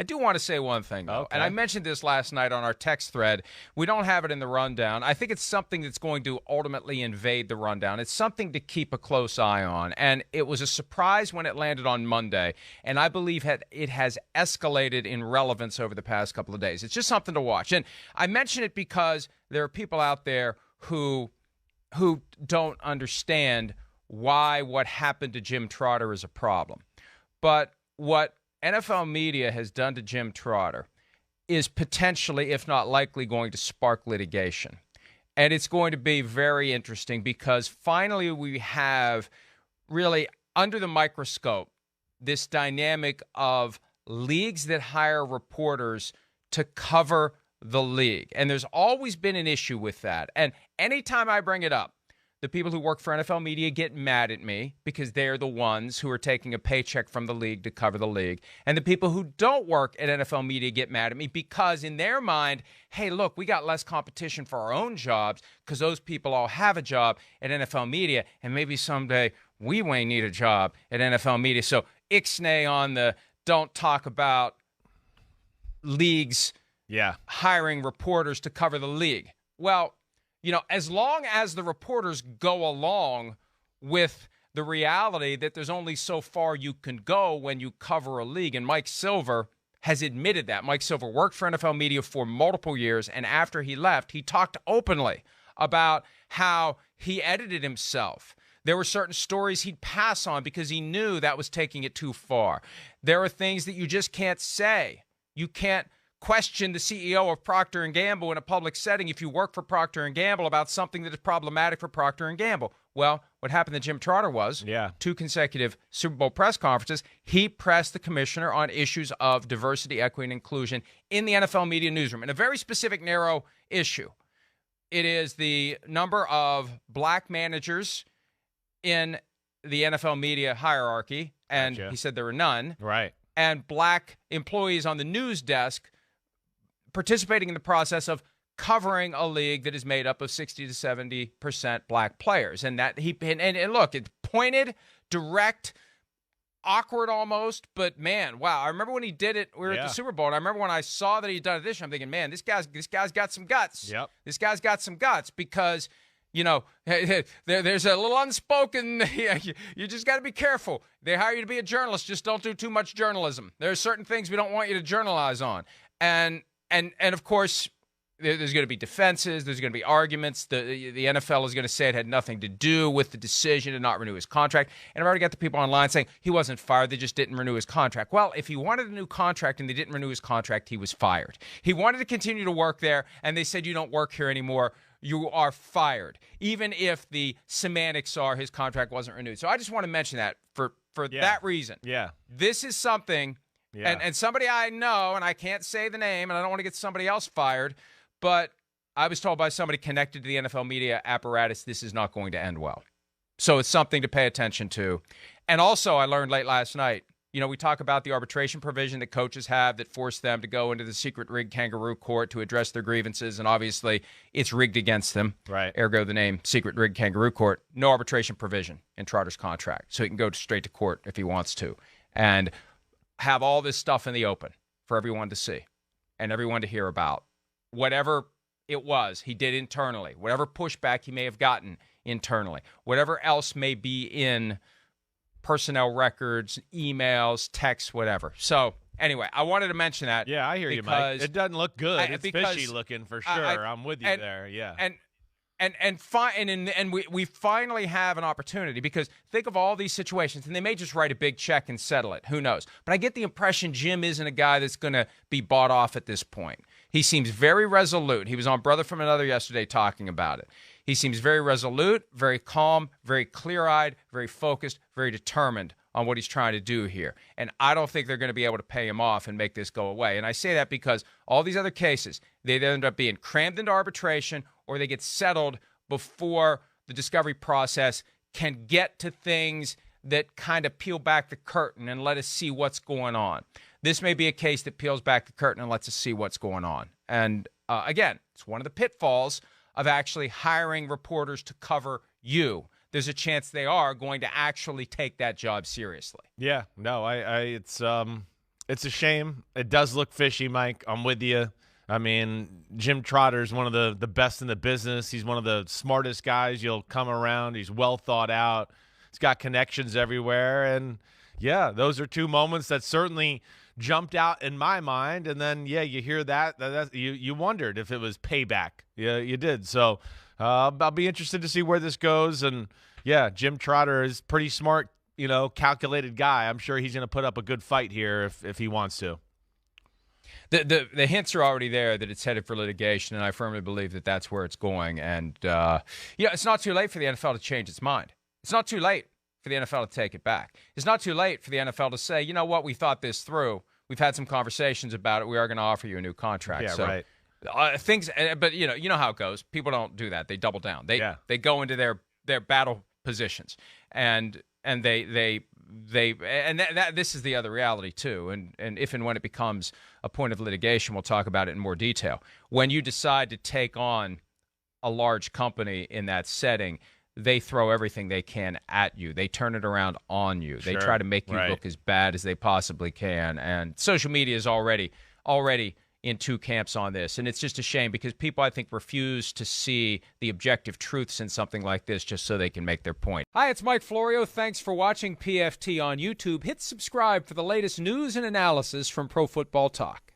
I do want to say one thing, though, and I mentioned this last night on our text thread. We don't have it in the rundown. I think it's something that's going to ultimately invade the rundown. It's something to keep a close eye on, and it was a surprise when it landed on Monday, and I believe it has escalated in relevance over the past couple of days. It's just something to watch, and I mention it because there are people out there who don't understand why what happened to Jim Trotter is a problem. But what NFL media has done to Jim Trotter is potentially, if not likely, going to spark litigation. And it's going to be very interesting because finally we have really under the microscope this dynamic of leagues that hire reporters to cover the league. And there's always been an issue with that. And anytime I bring it up, the people who work for NFL media get mad at me because they're the ones who are taking a paycheck from the league to cover the league. And the people who don't work at NFL media get mad at me because in their mind, hey, look, we got less competition for our own jobs because those people all have a job at NFL media. And maybe someday we may need a job at NFL media. So ixnay on the don't talk about leagues hiring reporters to cover the league. Well, you know, as long as the reporters go along with the reality that there's only so far you can go when you cover a league, and Mike Silver has admitted that. Mike Silver worked for NFL media for multiple years, and after he left, he talked openly about how he edited himself. There were certain stories he'd pass on because he knew that was taking it too far. There are things that you just can't say. You can't question the CEO of Procter & Gamble in a public setting if you work for Procter & Gamble about something that is problematic for Procter & Gamble. Well, what happened to Jim Trotter was 2 consecutive Super Bowl press conferences. He pressed the commissioner on issues of diversity, equity, and inclusion in the NFL media newsroom, in a very specific, narrow issue. It is the number of black managers in the NFL media hierarchy, and he said there were none. Right. And black employees on the news desk participating in the process of covering a league that is made up of 60 to 70% black players. And that and look, it's pointed, direct, awkward almost, but man, wow. I remember when he did it, we were at the Super Bowl, and I remember when I saw that he'd done it this year, I'm thinking, man, this guy's got some guts. Yep. This guy's got some guts because, you know, there's a little unspoken, you just got to be careful. They hire you to be a journalist, just don't do too much journalism. There are certain things we don't want you to journalize on. And of course, there's going to be defenses. There's going to be arguments. The NFL is going to say it had nothing to do with the decision to not renew his contract. And I've already got the people online saying he wasn't fired. They just didn't renew his contract. Well, if he wanted a new contract and they didn't renew his contract, he was fired. He wanted to continue to work there, and they said, you don't work here anymore. You are fired, even if the semantics are his contract wasn't renewed. So I just want to mention that for that reason. Yeah. This is something. Yeah. And somebody I know, and I can't say the name, and I don't want to get somebody else fired, but I was told by somebody connected to the NFL media apparatus this is not going to end well. So it's something to pay attention to. And also, I learned late last night, you know, we talk about the arbitration provision that coaches have that force them to go into the secret rigged kangaroo court to address their grievances, and obviously it's rigged against them. Right. Ergo the name secret rigged kangaroo court. No arbitration provision in Trotter's contract, so he can go straight to court if he wants to. And have all this stuff in the open for everyone to see and everyone to hear about. Whatever it was he did internally, whatever pushback he may have gotten internally, whatever else may be in personnel records, emails, texts, whatever. So anyway, I wanted to mention that. Yeah, I hear you, Mike. It doesn't look good. It's fishy looking for sure. I'm with you there. Yeah. And we finally have an opportunity because think of all these situations, and they may just write a big check and settle it. Who knows? But I get the impression Jim isn't a guy that's going to be bought off at this point. He seems very resolute. He was on Brother from Another yesterday talking about it. He seems very resolute, very calm, very clear-eyed, very focused, very determined on what he's trying to do here. And I don't think they're going to be able to pay him off and make this go away. And I say that because all these other cases, they end up being crammed into arbitration or they get settled before the discovery process can get to things that kind of peel back the curtain and let us see what's going on. This may be a case that peels back the curtain and lets us see what's going on. And again, it's one of the pitfalls of actually hiring reporters to cover you. There's a chance they are going to actually take that job seriously. Yeah, no, It's a shame. It does look fishy, Mike. I'm with you. I mean, Jim Trotter is one of the best in the business. He's one of the smartest guys you'll come around. He's well thought out. He's got connections everywhere. And, yeah, those are two moments that certainly jumped out in my mind. And then, yeah, you hear that you wondered if it was payback. Yeah, you did. So I'll be interested to see where this goes. And, yeah, Jim Trotter is pretty smart, calculated guy. I'm sure he's going to put up a good fight here if he wants to. The hints are already there that it's headed for litigation, and I firmly believe that that's where it's going. And, it's not too late for the NFL to change its mind. It's not too late for the NFL to take it back. It's not too late for the NFL to say, you know what, we thought this through. We've had some conversations about it. We are going to offer you a new contract. Yeah, so, right. But you know how it goes. People don't do that. They double down. They go into their battle positions, and this is the other reality too. And if and when it becomes a point of litigation, we'll talk about it in more detail. When you decide to take on a large company in that setting, they throw everything they can at you. They turn it around on you. Sure. They try to make you look as bad as they possibly can. And social media is already in two camps on this. And it's just a shame because people, I think, refuse to see the objective truths in something like this just so they can make their point. Hi, it's Mike Florio. Thanks for watching PFT on YouTube. Hit subscribe for the latest news and analysis from Pro Football Talk.